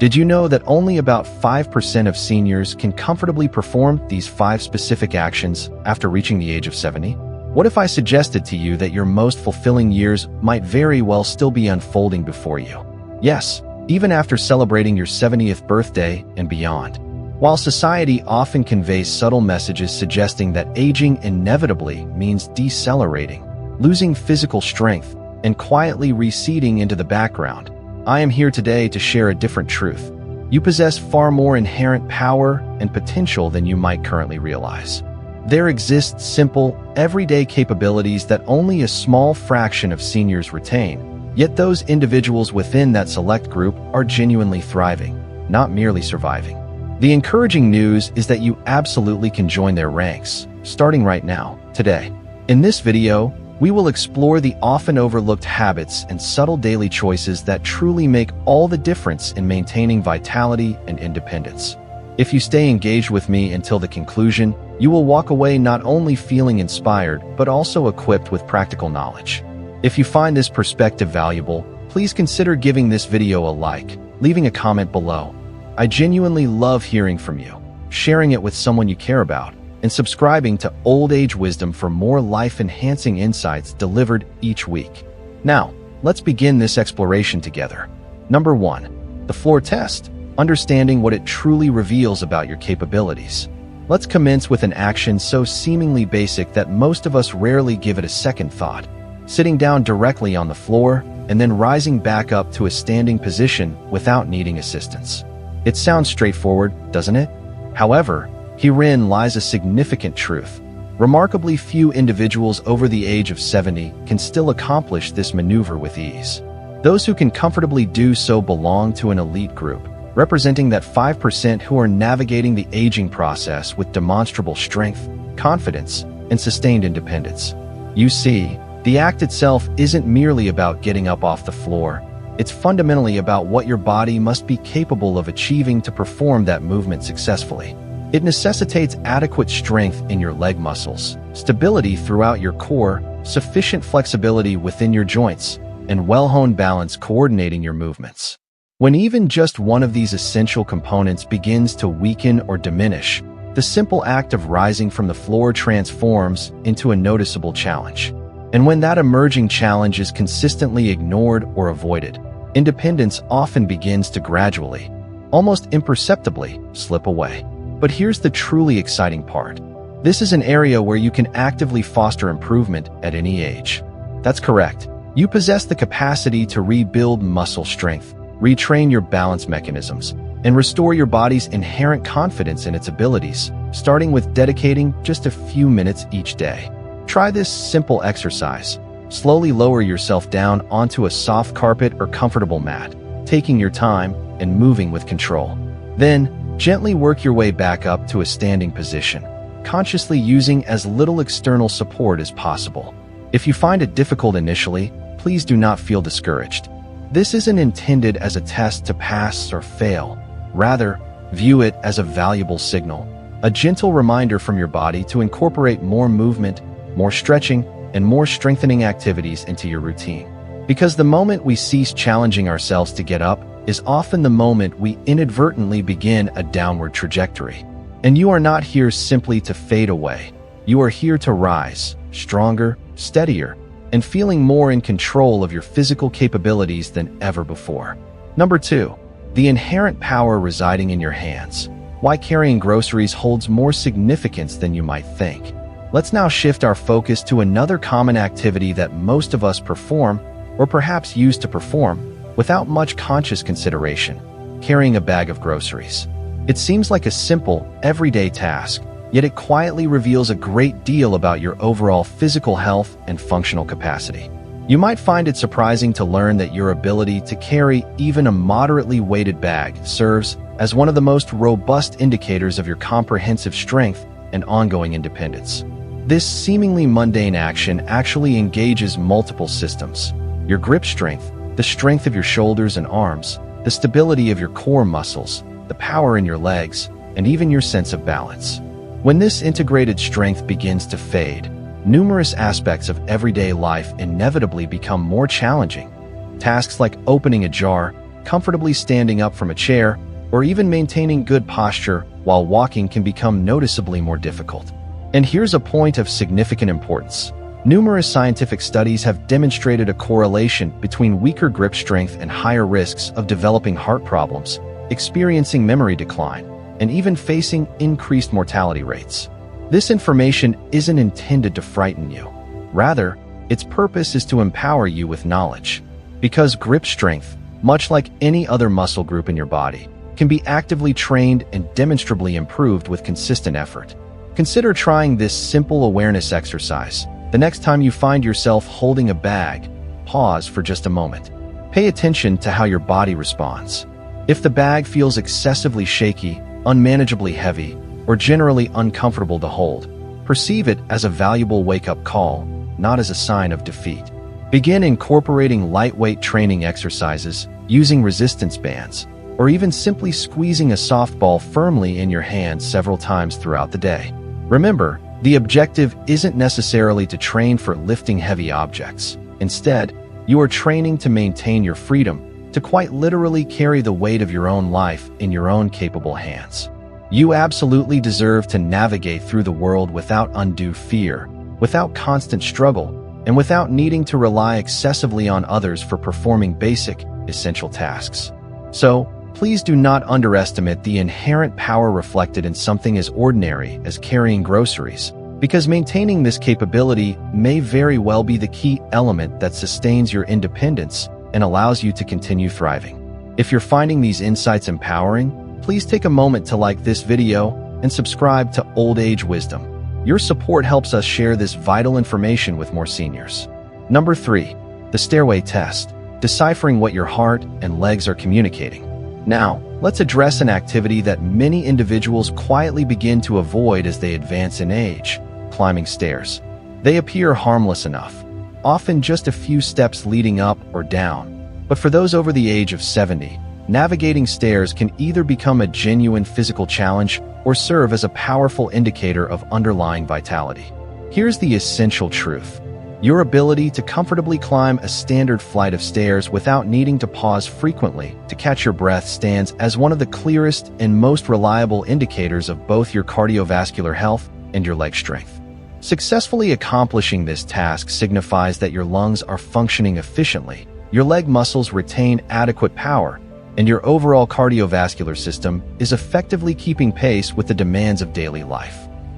Did you know that only about 5% of seniors can comfortably perform these 5 specific actions after reaching the age of 70? What if I suggested to you that your most fulfilling years might very well still be unfolding before you? Yes, even after celebrating your 70th birthday and beyond. While society often conveys subtle messages suggesting that aging inevitably means decelerating, losing physical strength, and quietly receding into the background, I am here today to share a different truth. You possess far more inherent power and potential than you might currently realize. There exist simple, everyday capabilities that only a small fraction of seniors retain, yet those individuals within that select group are genuinely thriving, not merely surviving. The encouraging news is that you absolutely can join their ranks, starting right now, today. In this video, we will explore the often overlooked habits and subtle daily choices that truly make all the difference in maintaining vitality and independence. If you stay engaged with me until the conclusion, you will walk away not only feeling inspired, but also equipped with practical knowledge. If you find this perspective valuable, please consider giving this video a like, leaving a comment below. I genuinely love hearing from you, sharing it with someone you care about, and subscribing to Old Age Wisdom for more life-enhancing insights delivered each week. Now, let's begin this exploration together. Number 1. The floor test. Understanding what it truly reveals about your capabilities. Let's commence with an action so seemingly basic that most of us rarely give it a second thought. Sitting down directly on the floor and then rising back up to a standing position without needing assistance. It sounds straightforward, doesn't it? However, herein lies a significant truth. Remarkably few individuals over the age of 70 can still accomplish this maneuver with ease. Those who can comfortably do so belong to an elite group, representing that 5% who are navigating the aging process with demonstrable strength, confidence, and sustained independence. You see, the act itself isn't merely about getting up off the floor. It's fundamentally about what your body must be capable of achieving to perform that movement successfully. It necessitates adequate strength in your leg muscles, stability throughout your core, sufficient flexibility within your joints, and well-honed balance coordinating your movements. When even just one of these essential components begins to weaken or diminish, the simple act of rising from the floor transforms into a noticeable challenge. And when that emerging challenge is consistently ignored or avoided, independence often begins to gradually, almost imperceptibly, slip away. But here's the truly exciting part. This is an area where you can actively foster improvement at any age. That's correct. You possess the capacity to rebuild muscle strength, retrain your balance mechanisms, and restore your body's inherent confidence in its abilities, starting with dedicating just a few minutes each day. Try this simple exercise. Slowly lower yourself down onto a soft carpet or comfortable mat, taking your time and moving with control. Then, gently work your way back up to a standing position, consciously using as little external support as possible. If you find it difficult initially, please do not feel discouraged. This isn't intended as a test to pass or fail. Rather, view it as a valuable signal, a gentle reminder from your body to incorporate more movement, more stretching, and more strengthening activities into your routine. Because the moment we cease challenging ourselves to get up is often the moment we inadvertently begin a downward trajectory. And you are not here simply to fade away. You are here to rise, stronger, steadier, and feeling more in control of your physical capabilities than ever before. Number 2. The inherent power residing in your hands. Why carrying groceries holds more significance than you might think. Let's now shift our focus to another common activity that most of us perform, or perhaps use to perform, without much conscious consideration: carrying a bag of groceries. It seems like a simple, everyday task, yet it quietly reveals a great deal about your overall physical health and functional capacity. You might find it surprising to learn that your ability to carry even a moderately weighted bag serves as one of the most robust indicators of your comprehensive strength and ongoing independence. This seemingly mundane action actually engages multiple systems: your grip strength, the strength of your shoulders and arms, the stability of your core muscles, the power in your legs, and even your sense of balance. When this integrated strength begins to fade, numerous aspects of everyday life inevitably become more challenging. Tasks like opening a jar, comfortably standing up from a chair, or even maintaining good posture while walking can become noticeably more difficult. And here's a point of significant importance. Numerous scientific studies have demonstrated a correlation between weaker grip strength and higher risks of developing heart problems, experiencing memory decline, and even facing increased mortality rates. This information isn't intended to frighten you. Rather, its purpose is to empower you with knowledge. Because grip strength, much like any other muscle group in your body, can be actively trained and demonstrably improved with consistent effort. Consider trying this simple awareness exercise. The next time you find yourself holding a bag, pause for just a moment. Pay attention to how your body responds. If the bag feels excessively shaky, unmanageably heavy, or generally uncomfortable to hold, perceive it as a valuable wake-up call, not as a sign of defeat. Begin incorporating lightweight training exercises, using resistance bands, or even simply squeezing a softball firmly in your hand several times throughout the day. Remember, the objective isn't necessarily to train for lifting heavy objects. Instead, you are training to maintain your freedom, to quite literally carry the weight of your own life in your own capable hands. You absolutely deserve to navigate through the world without undue fear, without constant struggle, and without needing to rely excessively on others for performing basic, essential tasks. So, please do not underestimate the inherent power reflected in something as ordinary as carrying groceries, because maintaining this capability may very well be the key element that sustains your independence and allows you to continue thriving. If you're finding these insights empowering, please take a moment to like this video and subscribe to Old Age Wisdom. Your support helps us share this vital information with more seniors. Number 3. The stairway test, deciphering what your heart and legs are communicating. Now, let's address an activity that many individuals quietly begin to avoid as they advance in age: climbing stairs. They appear harmless enough, often just a few steps leading up or down. But for those over the age of 70, navigating stairs can either become a genuine physical challenge or serve as a powerful indicator of underlying vitality. Here's the essential truth. Your ability to comfortably climb a standard flight of stairs without needing to pause frequently to catch your breath stands as one of the clearest and most reliable indicators of both your cardiovascular health and your leg strength. Successfully accomplishing this task signifies that your lungs are functioning efficiently, your leg muscles retain adequate power, and your overall cardiovascular system is effectively keeping pace with the demands of daily life.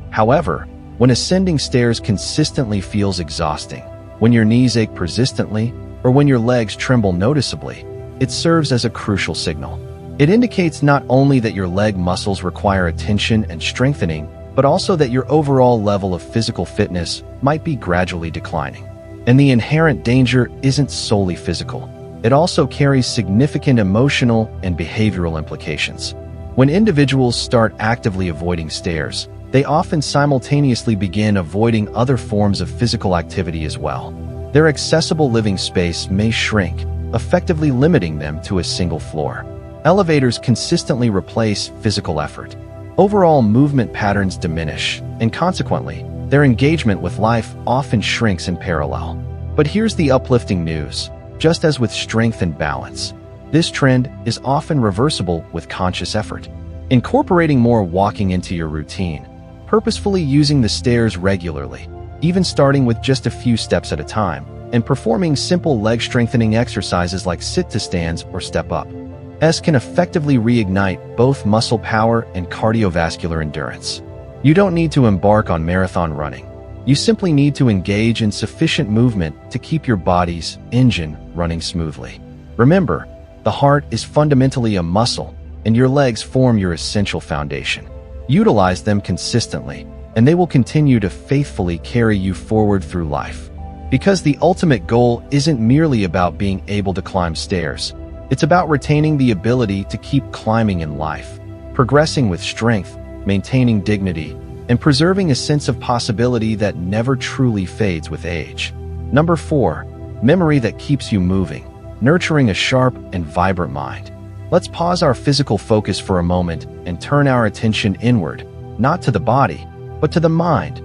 However, when ascending stairs consistently feels exhausting, when your knees ache persistently, or when your legs tremble noticeably, it serves as a crucial signal. It indicates not only that your leg muscles require attention and strengthening, but also that your overall level of physical fitness might be gradually declining. And the inherent danger isn't solely physical. It also carries significant emotional and behavioral implications. When individuals start actively avoiding stairs, they often simultaneously begin avoiding other forms of physical activity as well. Their accessible living space may shrink, effectively limiting them to a single floor. Elevators consistently replace physical effort. Overall movement patterns diminish, and consequently, their engagement with life often shrinks in parallel. But here's the uplifting news. Just as with strength and balance, this trend is often reversible with conscious effort. Incorporating more walking into your routine, purposefully using the stairs regularly, even starting with just a few steps at a time, and performing simple leg-strengthening exercises like sit-to-stands or step-up, can effectively reignite both muscle power and cardiovascular endurance. You don't need to embark on marathon running. You simply need to engage in sufficient movement to keep your body's engine running smoothly. Remember, the heart is fundamentally a muscle, and your legs form your essential foundation. Utilize them consistently, and they will continue to faithfully carry you forward through life. Because the ultimate goal isn't merely about being able to climb stairs. It's about retaining the ability to keep climbing in life, progressing with strength, maintaining dignity, and preserving a sense of possibility that never truly fades with age. Number 4. Memory that keeps you moving, nurturing a sharp and vibrant mind. Let's pause our physical focus for a moment and turn our attention inward, not to the body, but to the mind,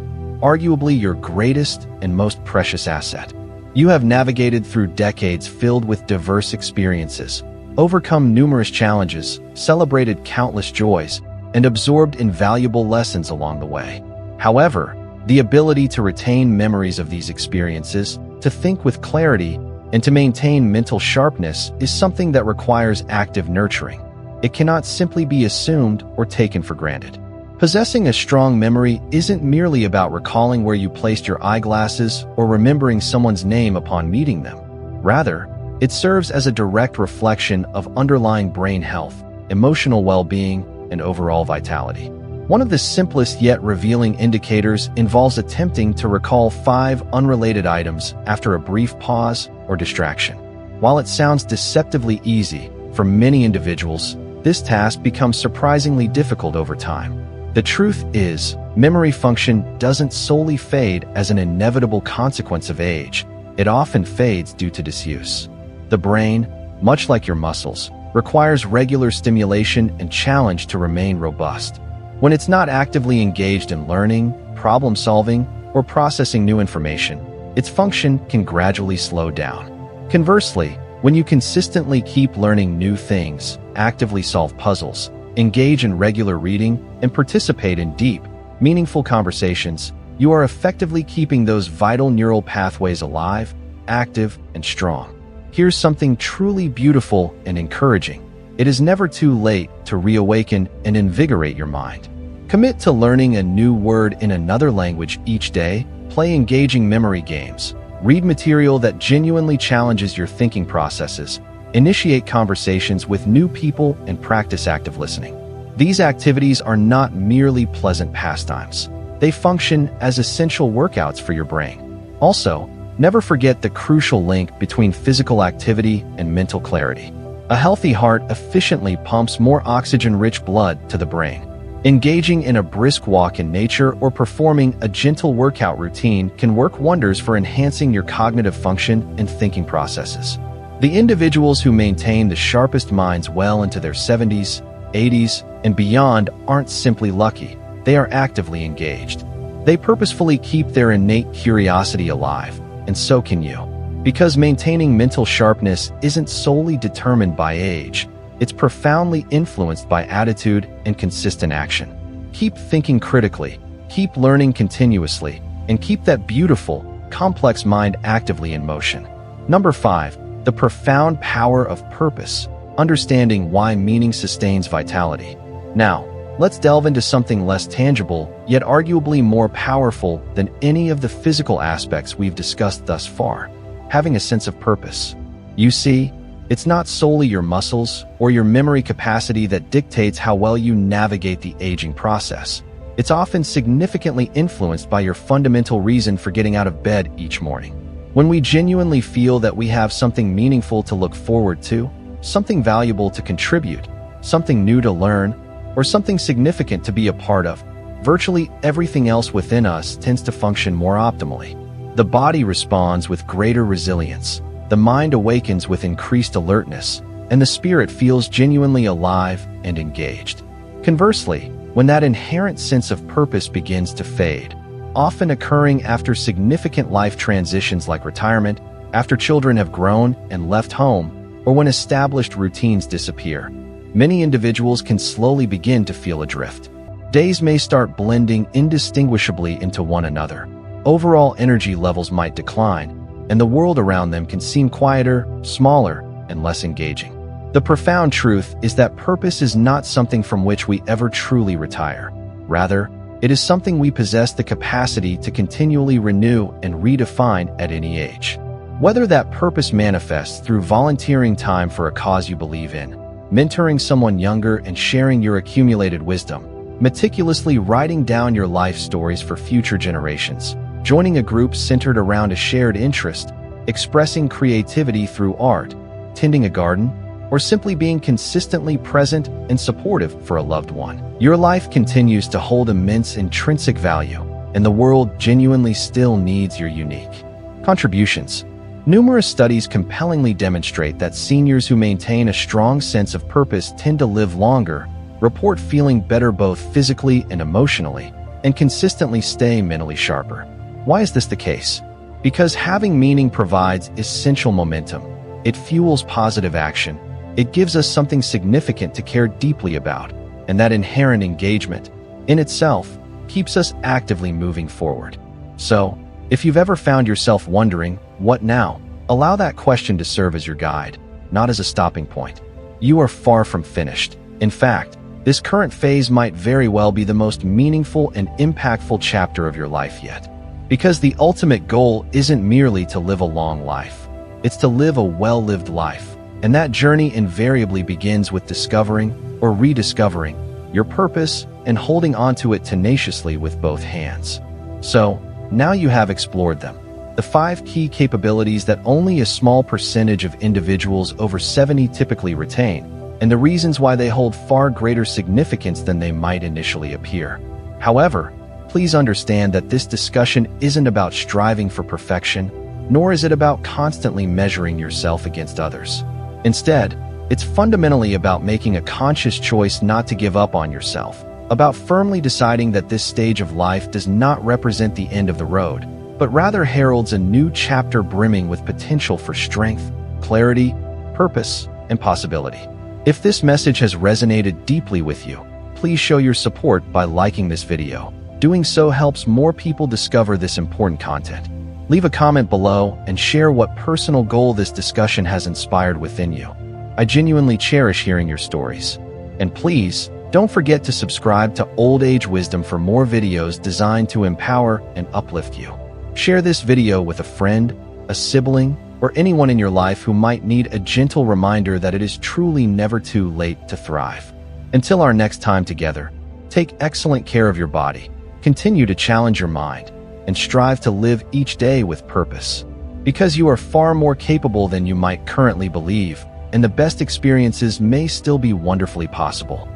arguably your greatest and most precious asset. You have navigated through decades filled with diverse experiences, overcome numerous challenges, celebrated countless joys, and absorbed invaluable lessons along the way. However, the ability to retain memories of these experiences, to think with clarity, and to maintain mental sharpness is something that requires active nurturing. It cannot simply be assumed or taken for granted. Possessing a strong memory isn't merely about recalling where you placed your eyeglasses or remembering someone's name upon meeting them. Rather, it serves as a direct reflection of underlying brain health, emotional well-being, and overall vitality. One of the simplest yet revealing indicators involves attempting to recall 5 unrelated items after a brief pause or distraction. While it sounds deceptively easy, for many individuals, this task becomes surprisingly difficult over time. The truth is, memory function doesn't solely fade as an inevitable consequence of age. It often fades due to disuse. The brain, much like your muscles, requires regular stimulation and challenge to remain robust. When it's not actively engaged in learning, problem-solving, or processing new information, its function can gradually slow down. Conversely, when you consistently keep learning new things, actively solve puzzles, engage in regular reading, and participate in deep, meaningful conversations, you are effectively keeping those vital neural pathways alive, active, and strong. Here's something truly beautiful and encouraging. It is never too late to reawaken and invigorate your mind. Commit to learning a new word in another language each day, play engaging memory games, read material that genuinely challenges your thinking processes, initiate conversations with new people, and practice active listening. These activities are not merely pleasant pastimes. They function as essential workouts for your brain. Also, never forget the crucial link between physical activity and mental clarity. A healthy heart efficiently pumps more oxygen-rich blood to the brain. Engaging in a brisk walk in nature or performing a gentle workout routine can work wonders for enhancing your cognitive function and thinking processes. The individuals who maintain the sharpest minds well into their 70s, 80s, and beyond aren't simply lucky. They are actively engaged. They purposefully keep their innate curiosity alive, and so can you. Because maintaining mental sharpness isn't solely determined by age, it's profoundly influenced by attitude and consistent action. Keep thinking critically, keep learning continuously, and keep that beautiful, complex mind actively in motion. Number 5, the profound power of purpose, understanding why meaning sustains vitality. Now, let's delve into something less tangible, yet arguably more powerful than any of the physical aspects we've discussed thus far: having a sense of purpose. You see, it's not solely your muscles or your memory capacity that dictates how well you navigate the aging process. It's often significantly influenced by your fundamental reason for getting out of bed each morning. When we genuinely feel that we have something meaningful to look forward to, something valuable to contribute, something new to learn, or something significant to be a part of, virtually everything else within us tends to function more optimally. The body responds with greater resilience, the mind awakens with increased alertness, and the spirit feels genuinely alive and engaged. Conversely, when that inherent sense of purpose begins to fade, often occurring after significant life transitions like retirement, after children have grown and left home, or when established routines disappear, many individuals can slowly begin to feel adrift. Days may start blending indistinguishably into one another. Overall energy levels might decline, and the world around them can seem quieter, smaller, and less engaging. The profound truth is that purpose is not something from which we ever truly retire. Rather, it is something we possess the capacity to continually renew and redefine at any age. Whether that purpose manifests through volunteering time for a cause you believe in, mentoring someone younger and sharing your accumulated wisdom, meticulously writing down your life stories for future generations, joining a group centered around a shared interest, expressing creativity through art, tending a garden, or simply being consistently present and supportive for a loved one. Your life continues to hold immense intrinsic value, and the world genuinely still needs your unique contributions. Numerous studies compellingly demonstrate that seniors who maintain a strong sense of purpose tend to live longer, report feeling better both physically and emotionally, and consistently stay mentally sharper. Why is this the case? Because having meaning provides essential momentum. It fuels positive action, It gives us something significant to care deeply about, and that inherent engagement, in itself, keeps us actively moving forward. So, if you've ever found yourself wondering, what now? Allow that question to serve as your guide, not as a stopping point. You are far from finished. In fact, this current phase might very well be the most meaningful and impactful chapter of your life yet. Because the ultimate goal isn't merely to live a long life. It's to live a well-lived life. And that journey invariably begins with discovering or rediscovering your purpose and holding onto it tenaciously with both hands. So, now you have explored them. The 5 key capabilities that only a small percentage of individuals over 70 typically retain, and the reasons why they hold far greater significance than they might initially appear. However, please understand that this discussion isn't about striving for perfection, nor is it about constantly measuring yourself against others. Instead, it's fundamentally about making a conscious choice not to give up on yourself, about firmly deciding that this stage of life does not represent the end of the road, but rather heralds a new chapter brimming with potential for strength, clarity, purpose, and possibility. If this message has resonated deeply with you, please show your support by liking this video. Doing so helps more people discover this important content. Leave a comment below and share what personal goal this discussion has inspired within you. I genuinely cherish hearing your stories. And please, don't forget to subscribe to Old Age Wisdom for more videos designed to empower and uplift you. Share this video with a friend, a sibling, or anyone in your life who might need a gentle reminder that it is truly never too late to thrive. Until our next time together, take excellent care of your body, continue to challenge your mind, and strive to live each day with purpose. Because you are far more capable than you might currently believe, and the best experiences may still be wonderfully possible.